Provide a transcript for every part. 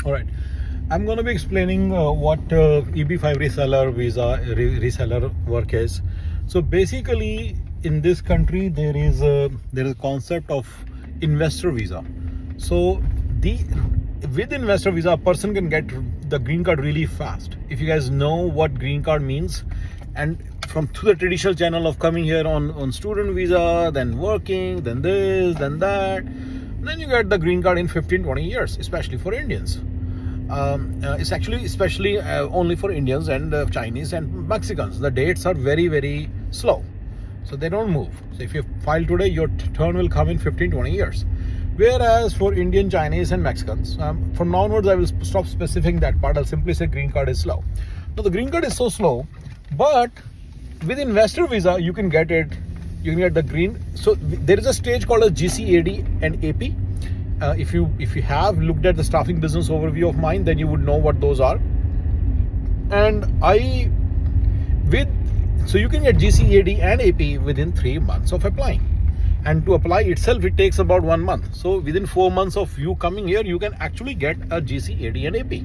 All right, I'm going to be explaining what EB5 reseller visa reseller work is. So basically, in this country, there is a concept of investor visa. So with investor visa, a person can get the green card really fast. If you guys know what green card means, and from through the traditional channel of coming here on student visa, then working, then this, then that, then you get the green card in 15-20 years, especially for Indians. It's actually especially only for Indians and Chinese and Mexicans. The dates are very, very slow, so they don't move. So if you file today, your turn will come in 15-20 years. Whereas for Indian, Chinese and Mexicans, from now onwards I will stop specifying that part. I'll simply say green card is slow. Now the green card is so slow, but with investor visa you can get it. You can get the green. So there is a stage called a GCAD and AP. If you have looked at the staffing business overview of mine, then you would know what those are. And so you can get GCAD and AP within 3 months of applying. And to apply itself, it takes about 1 month. So within 4 months of you coming here, you can actually get a GCAD and AP.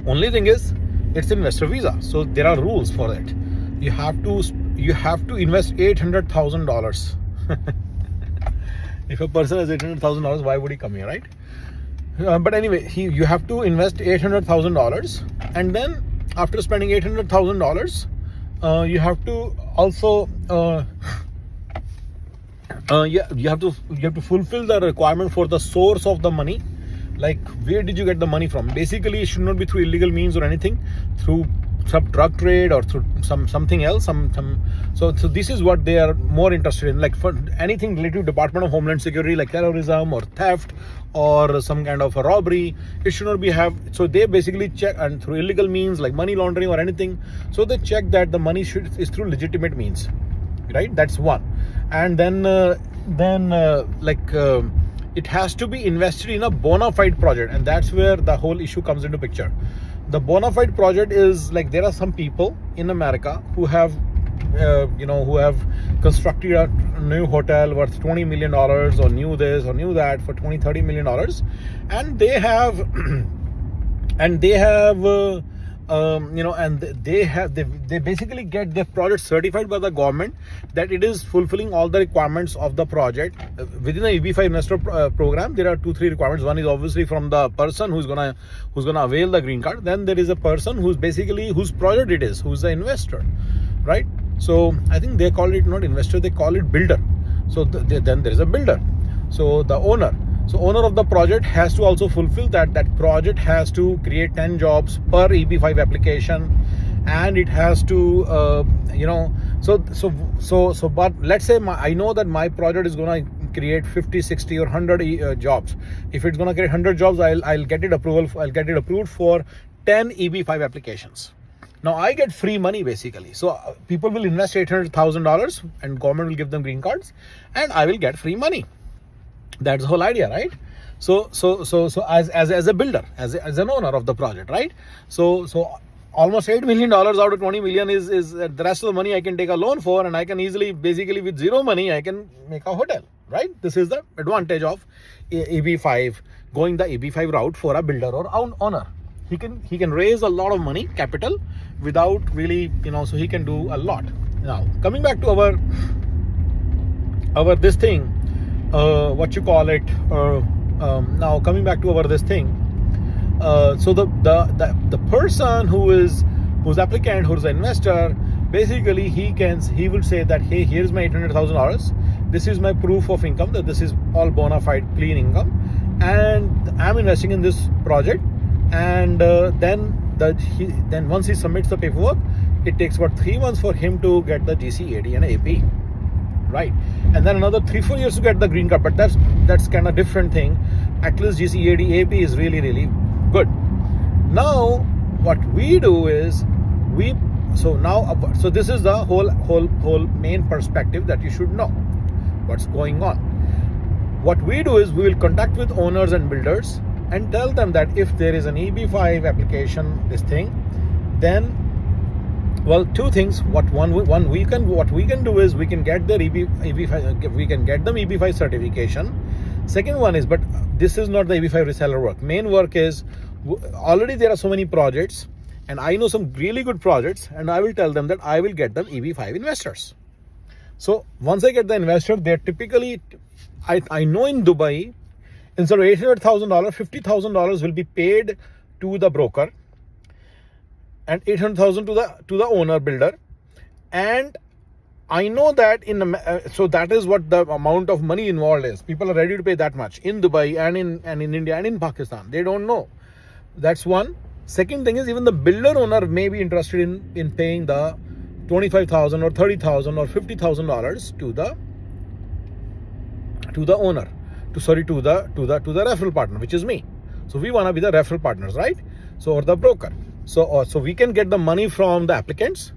Only thing is, it's investor visa. So there are rules for it. You have to invest $800,000. If a person has $800,000, why would he come here, right? But anyway, you have to invest $800,000, and then after spending $800,000, you have to also you have to fulfill the requirement for the source of the money. Like, where did you get the money from? Basically, it should not be through illegal means or anything, through some drug trade or through something else. So this is what they are more interested in. Like for anything related to Department of Homeland Security, like terrorism or theft or some kind of a robbery, it should not be so they basically check, and through illegal means like money laundering or anything. So they check that the money is through legitimate means, right? That's one. And then it has to be invested in a bona fide project, and that's where the whole issue comes into picture. The bona fide project is like, there are some people in America who have constructed a new hotel worth $20 million or new this or new that for $20-30 million, and they they basically get their project certified by the government that it is fulfilling all the requirements of the project. Within the EB5 investor program, there are 2-3 requirements. One is obviously from the person who's gonna avail the green card. Then there is a person whose project it is, who's the investor, right? So I think they call it not investor, they call it builder. So then there is a builder. So the owner. So owner of the project has to also fulfill that project has to create 10 jobs per EB5 application, and it has to but let's say I know that my project is going to create 50, 60 or 100 jobs. If it's going to create 100 jobs, I'll get it approved for 10 EB5 applications. Now I get free money basically. So people will invest $800,000 and government will give them green cards, and I will get free money. That's the whole idea, right? So as a builder, as an owner of the project, right? So almost $8 million out of 20 million is the rest of the money I can take a loan for, and I can easily, basically with zero money, I can make a hotel, right? This is the advantage of EB5, going the EB5 route for a builder or owner. He can raise a lot of money, capital, without really, so he can do a lot. Now coming back to our this thing. Now coming back to this thing. So the person who's applicant, who's the investor, basically he will say that, hey, here's my $800,000. This is my proof of income, that this is all bona fide clean income, and I'm investing in this project. And then once he submits the paperwork, it takes about 3 months for him to get the GCAD and AP. Right, and then another 3-4 years to get the green card, but that's kind of different thing. At least GCAD AP is really, really good. Now what we do is so this is the whole main perspective that you should know what's going on. What we do is we will contact with owners and builders and tell them that if there is an EB5 application, then, well, two things. What we can do is we can get their EB5 certification. Second one is, but this is not the EB5 reseller work. Main work is, already there are so many projects, and I know some really good projects, and I will tell them that I will get them EB5 investors. So once I get the investor, they're typically, I know in Dubai, instead of $800,000, $50,000 will be paid to the broker, and $800,000 to the owner builder. And I know that so that is what the amount of money involved is. People are ready to pay that much in Dubai and in India and in Pakistan. They don't know. That's one. Second thing is, even the builder owner may be interested in paying the $25,000 or $30,000 or $50,000 to the owner, to the referral partner, which is me. So we want to be the referral partners, right? So, or the broker. So we can get the money from the applicants,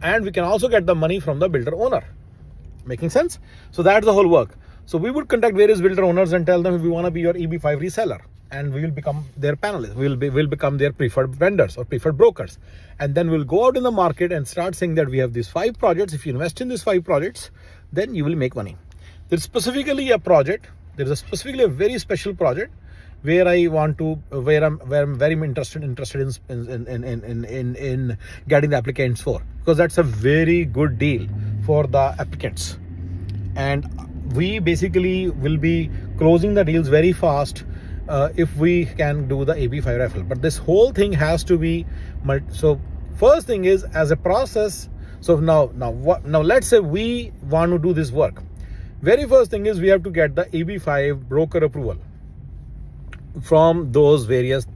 and we can also get the money from the builder owner. Making sense? So that's the whole work. So we would contact various builder owners and tell them we want to be your EB5 reseller, and we will become their panelists. We'll become their preferred vendors or preferred brokers. And then we'll go out in the market and start saying that we have these 5 projects. If you invest in these 5 projects, then you will make money. There's specifically a project. There's specifically a very special project where I'm very interested in getting the applicants for, because that's a very good deal for the applicants, and we basically will be closing the deals very fast if we can do the EB5 referral. But this whole thing has to be so first thing is, as a process. So now let's say we want to do this work. Very first thing is, we have to get the EB5 broker approval from those various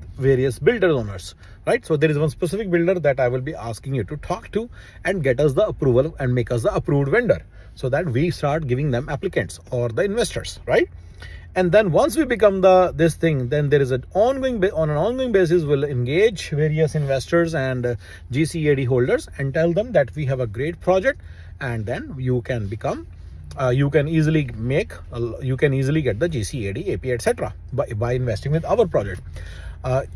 builder owners, right? So there is one specific builder that I will be asking you to talk to and get us the approval and make us the approved vendor, so that we start giving them applicants or the investors, right? And then once we become this thing, then there is on an ongoing basis, we'll engage various investors and GCAD holders and tell them that we have a great project, and then you can become you can easily get the GCAD, API, etc. by investing with our project.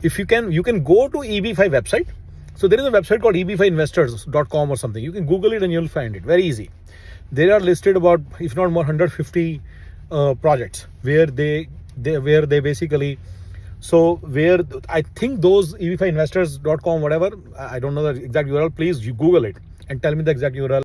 If you can go to EB5 website. So there is a website called eb5investors.com or something. You can Google it and you'll find it very easy. There are listed about, if not more, 150 projects where they basically, so where I think those eb5investors.com, whatever, I don't know the exact URL. Please, you Google it and tell me the exact URL.